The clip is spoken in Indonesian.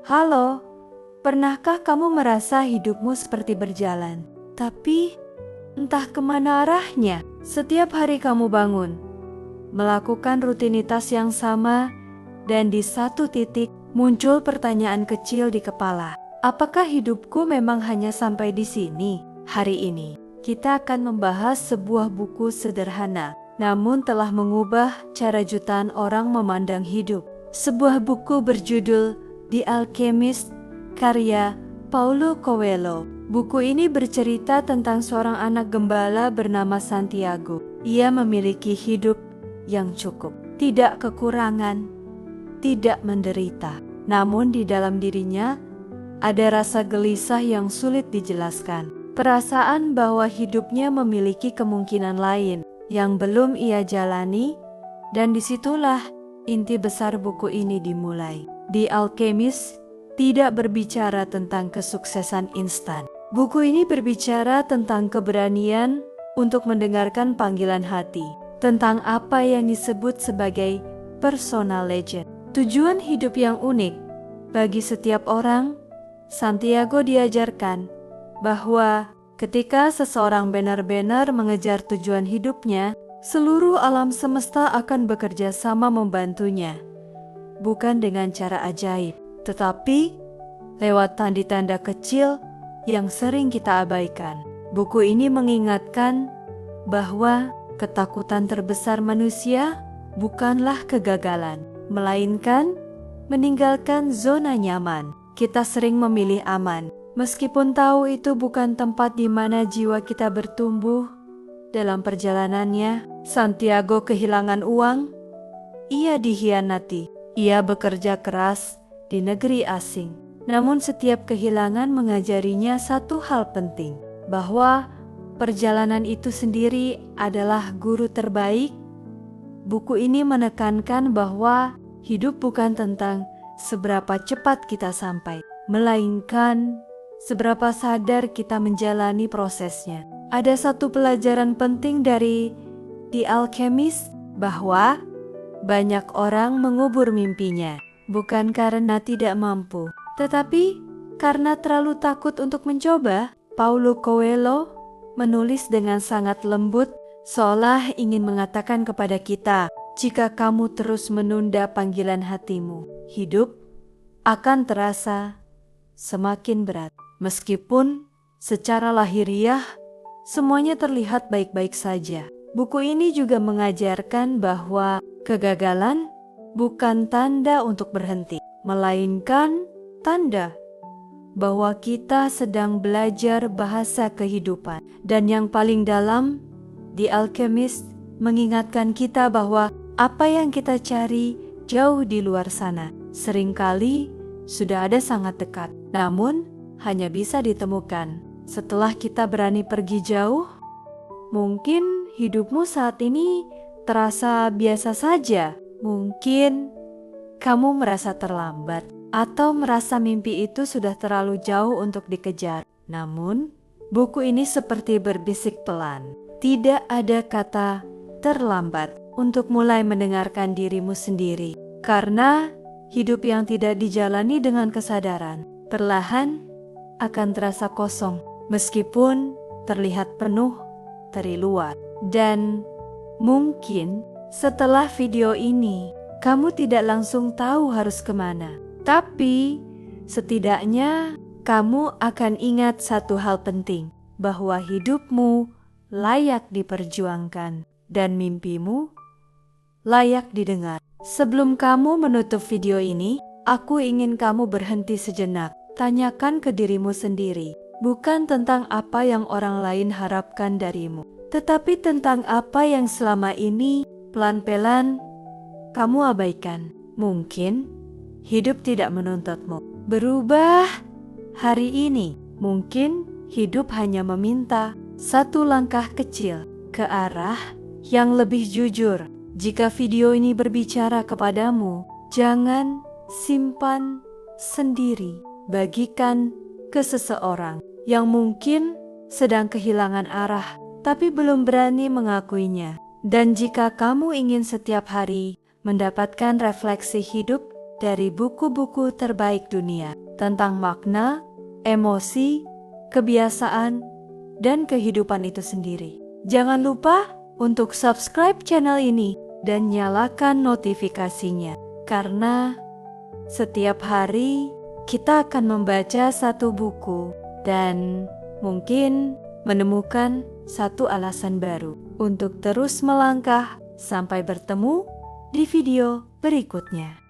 Halo, pernahkah kamu merasa hidupmu seperti berjalan, tapi entah kemana arahnya? Setiap hari kamu bangun, melakukan rutinitas yang sama, dan di satu titik muncul pertanyaan kecil di kepala. Apakah hidupku memang hanya sampai di sini? Hari ini, kita akan membahas sebuah buku sederhana, namun telah mengubah cara jutaan orang memandang hidup. Sebuah buku berjudul The Alchemist, karya Paulo Coelho. Buku ini bercerita tentang seorang anak gembala bernama Santiago. Ia memiliki hidup yang cukup, tidak kekurangan, tidak menderita. Namun di dalam dirinya ada rasa gelisah yang sulit dijelaskan. Perasaan bahwa hidupnya memiliki kemungkinan lain yang belum ia jalani, dan disitulah inti besar buku ini dimulai. The Alchemist tidak berbicara tentang kesuksesan instan. Buku ini berbicara tentang keberanian untuk mendengarkan panggilan hati, tentang apa yang disebut sebagai personal legend. Tujuan hidup yang unik bagi setiap orang. Santiago diajarkan bahwa ketika seseorang benar-benar mengejar tujuan hidupnya, seluruh alam semesta akan bekerja sama membantunya. Bukan dengan cara ajaib, tetapi lewat tanda-tanda kecil yang sering kita abaikan. Buku ini mengingatkan bahwa ketakutan terbesar manusia bukanlah kegagalan, melainkan meninggalkan zona nyaman. Kita sering memilih aman, meskipun tahu itu bukan tempat di mana jiwa kita bertumbuh. Dalam perjalanannya, Santiago kehilangan uang, ia dihianati. Ia bekerja keras di negeri asing, namun setiap kehilangan mengajarinya satu hal penting, bahwa perjalanan itu sendiri adalah guru terbaik. Buku ini menekankan bahwa hidup bukan tentang seberapa cepat kita sampai, melainkan seberapa sadar kita menjalani prosesnya. Ada satu pelajaran penting dari The Alchemist, bahwa banyak orang mengubur mimpinya, bukan karena tidak mampu, tetapi karena terlalu takut untuk mencoba. Paulo Coelho menulis dengan sangat lembut, seolah ingin mengatakan kepada kita, jika kamu terus menunda panggilan hatimu, hidup akan terasa semakin berat. Meskipun secara lahiriah semuanya terlihat baik-baik saja. Buku ini juga mengajarkan bahwa kegagalan bukan tanda untuk berhenti, melainkan tanda bahwa kita sedang belajar bahasa kehidupan. Dan yang paling dalam, The Alchemist mengingatkan kita bahwa apa yang kita cari jauh di luar sana seringkali sudah ada sangat dekat, namun hanya bisa ditemukan setelah kita berani pergi jauh. Mungkin hidupmu saat ini terasa biasa saja. Mungkin kamu merasa terlambat atau merasa mimpi itu sudah terlalu jauh untuk dikejar. Namun, buku ini seperti berbisik pelan. Tidak ada kata terlambat untuk mulai mendengarkan dirimu sendiri. Karena hidup yang tidak dijalani dengan kesadaran perlahan akan terasa kosong, meskipun terlihat penuh dari luar. Dan mungkin setelah video ini, kamu tidak langsung tahu harus kemana. Tapi setidaknya kamu akan ingat satu hal penting, bahwa hidupmu layak diperjuangkan dan mimpimu layak didengar. Sebelum kamu menutup video ini, aku ingin kamu berhenti sejenak. Tanyakan ke dirimu sendiri, bukan tentang apa yang orang lain harapkan darimu, tetapi tentang apa yang selama ini pelan-pelan kamu abaikan. Mungkin hidup tidak menuntutmu berubah hari ini. Mungkin hidup hanya meminta satu langkah kecil ke arah yang lebih jujur. Jika video ini berbicara kepadamu, jangan simpan sendiri. Bagikan ke seseorang yang mungkin sedang kehilangan arah, tapi belum berani mengakuinya. Dan jika kamu ingin setiap hari mendapatkan refleksi hidup dari buku-buku terbaik dunia tentang makna, emosi, kebiasaan, dan kehidupan itu sendiri. Jangan lupa untuk subscribe channel ini dan nyalakan notifikasinya, karena setiap hari kita akan membaca satu buku dan mungkin menemukan satu alasan baru untuk terus melangkah. Sampai bertemu di video berikutnya.